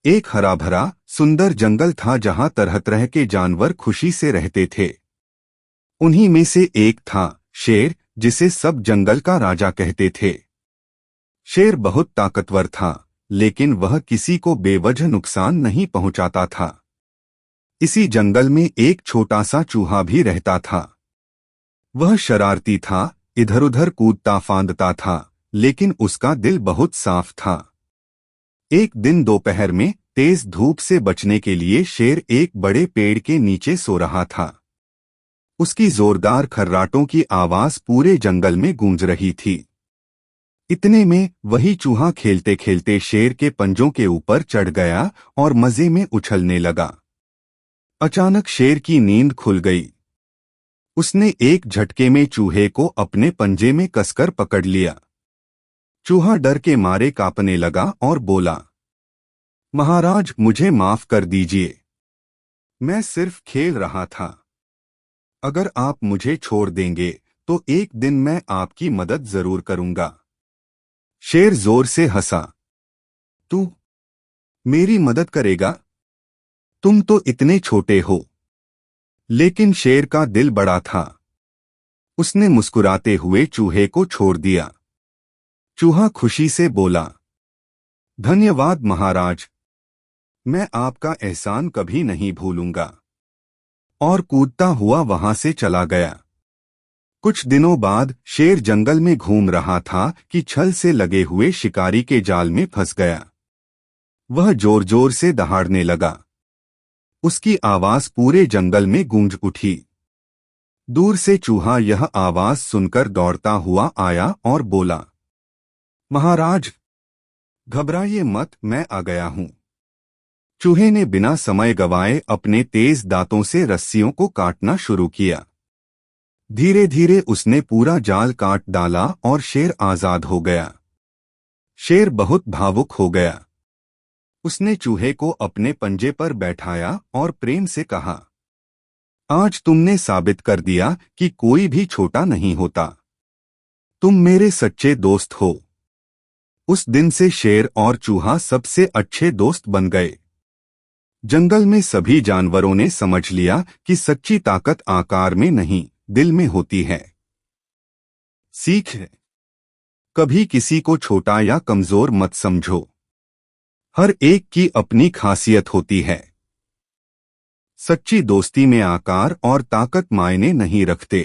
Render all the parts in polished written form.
एक हरा भरा सुंदर जंगल था जहां तरह तरह के जानवर खुशी से रहते थे। उन्हीं में से एक था शेर, जिसे सब जंगल का राजा कहते थे। शेर बहुत ताकतवर था, लेकिन वह किसी को बेवजह नुकसान नहीं पहुंचाता था। इसी जंगल में एक छोटा सा चूहा भी रहता था। वह शरारती था, इधर उधर कूदता फांदता था, लेकिन उसका दिल बहुत साफ था। एक दिन दोपहर में तेज धूप से बचने के लिए शेर एक बड़े पेड़ के नीचे सो रहा था। उसकी जोरदार खर्राटों की आवाज पूरे जंगल में गूंज रही थी। इतने में वही चूहा खेलते खेलते शेर के पंजों के ऊपर चढ़ गया और मजे में उछलने लगा। अचानक शेर की नींद खुल गई। उसने एक झटके में चूहे को अपने पंजे में कसकर पकड़ लिया। चूहा डर के मारे कांपने लगा और बोला, महाराज, मुझे माफ कर दीजिए। मैं सिर्फ खेल रहा था। अगर आप मुझे छोड़ देंगे तो एक दिन मैं आपकी मदद जरूर करूंगा। शेर जोर से हंसा। तू मेरी मदद करेगा? तुम तो इतने छोटे हो। लेकिन शेर का दिल बड़ा था। उसने मुस्कुराते हुए चूहे को छोड़ दिया। चूहा खुशी से बोला, धन्यवाद महाराज, मैं आपका एहसान कभी नहीं भूलूंगा। और कूदता हुआ वहां से चला गया। कुछ दिनों बाद शेर जंगल में घूम रहा था कि छल से लगे हुए शिकारी के जाल में फंस गया। वह जोर जोर से दहाड़ने लगा। उसकी आवाज पूरे जंगल में गूंज उठी। दूर से चूहा यह आवाज सुनकर दौड़ता हुआ आया और बोला, महाराज, घबराइए मत, मैं आ गया हूं। चूहे ने बिना समय गवाए अपने तेज दांतों से रस्सियों को काटना शुरू किया। धीरे धीरे उसने पूरा जाल काट डाला और शेर आजाद हो गया। शेर बहुत भावुक हो गया। उसने चूहे को अपने पंजे पर बैठाया और प्रेम से कहा, आज तुमने साबित कर दिया कि कोई भी छोटा नहीं होता। तुम मेरे सच्चे दोस्त हो। उस दिन से शेर और चूहा सबसे अच्छे दोस्त बन गए। जंगल में सभी जानवरों ने समझ लिया कि सच्ची ताकत आकार में नहीं, दिल में होती है। सीख है, कभी किसी को छोटा या कमजोर मत समझो। हर एक की अपनी खासियत होती है। सच्ची दोस्ती में आकार और ताकत मायने नहीं रखते।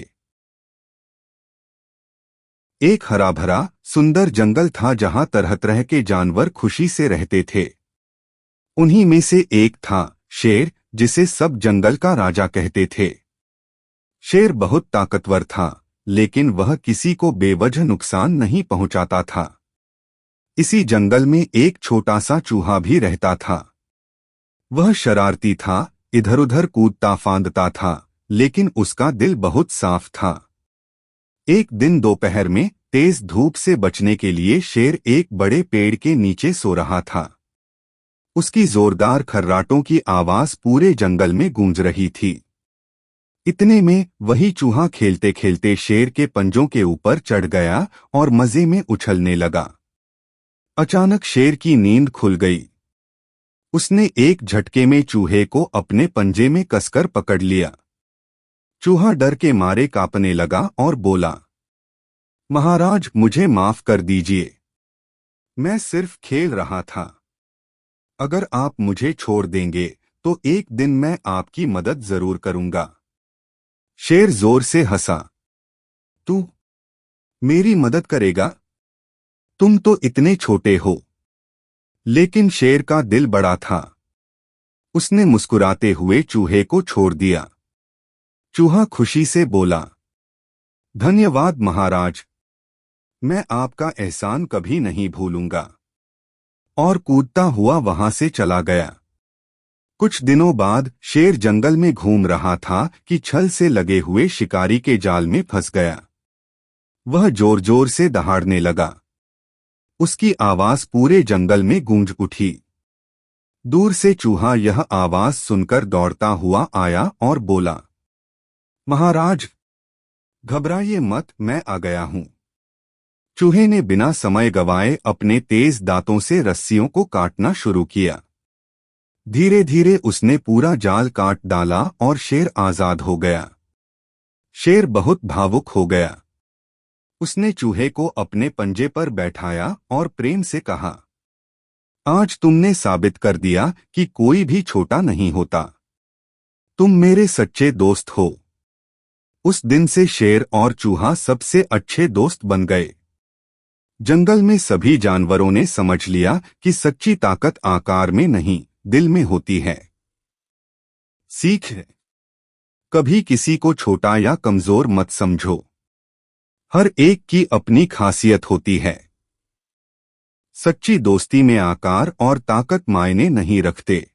एक हरा भरा सुंदर जंगल था जहां तरह तरह के जानवर खुशी से रहते थे। उन्हीं में से एक था शेर, जिसे सब जंगल का राजा कहते थे। शेर बहुत ताकतवर था, लेकिन वह किसी को बेवजह नुकसान नहीं पहुंचाता था। इसी जंगल में एक छोटा सा चूहा भी रहता था। वह शरारती था, इधर उधर कूदता फांदता था, लेकिन उसका दिल बहुत साफ था। एक दिन दोपहर में तेज धूप से बचने के लिए शेर एक बड़े पेड़ के नीचे सो रहा था। उसकी जोरदार खर्राटों की आवाज पूरे जंगल में गूंज रही थी। इतने में वही चूहा खेलते खेलते शेर के पंजों के ऊपर चढ़ गया और मजे में उछलने लगा। अचानक शेर की नींद खुल गई। उसने एक झटके में चूहे को अपने पंजे में कसकर पकड़ लिया। चूहा डर के मारे कांपने लगा और बोला, महाराज, मुझे माफ कर दीजिए। मैं सिर्फ खेल रहा था। अगर आप मुझे छोड़ देंगे तो एक दिन मैं आपकी मदद जरूर करूंगा। शेर जोर से हंसा। तू मेरी मदद करेगा? तुम तो इतने छोटे हो। लेकिन शेर का दिल बड़ा था। उसने मुस्कुराते हुए चूहे को छोड़ दिया। चूहा खुशी से बोला, धन्यवाद महाराज, मैं आपका एहसान कभी नहीं भूलूंगा। और कूदता हुआ वहां से चला गया। कुछ दिनों बाद शेर जंगल में घूम रहा था कि छल से लगे हुए शिकारी के जाल में फंस गया। वह जोर जोर से दहाड़ने लगा। उसकी आवाज पूरे जंगल में गूंज उठी। दूर से चूहा यह आवाज सुनकर दौड़ता हुआ आया और बोला, महाराज, घबराइए मत, मैं आ गया हूं। चूहे ने बिना समय गवाए अपने तेज दांतों से रस्सियों को काटना शुरू किया। धीरे धीरे उसने पूरा जाल काट डाला और शेर आजाद हो गया। शेर बहुत भावुक हो गया। उसने चूहे को अपने पंजे पर बैठाया और प्रेम से कहा, आज तुमने साबित कर दिया कि कोई भी छोटा नहीं होता। तुम मेरे सच्चे दोस्त हो। उस दिन से शेर और चूहा सबसे अच्छे दोस्त बन गए। जंगल में सभी जानवरों ने समझ लिया कि सच्ची ताकत आकार में नहीं, दिल में होती है। सीख है, कभी किसी को छोटा या कमजोर मत समझो। हर एक की अपनी खासियत होती है। सच्ची दोस्ती में आकार और ताकत मायने नहीं रखते।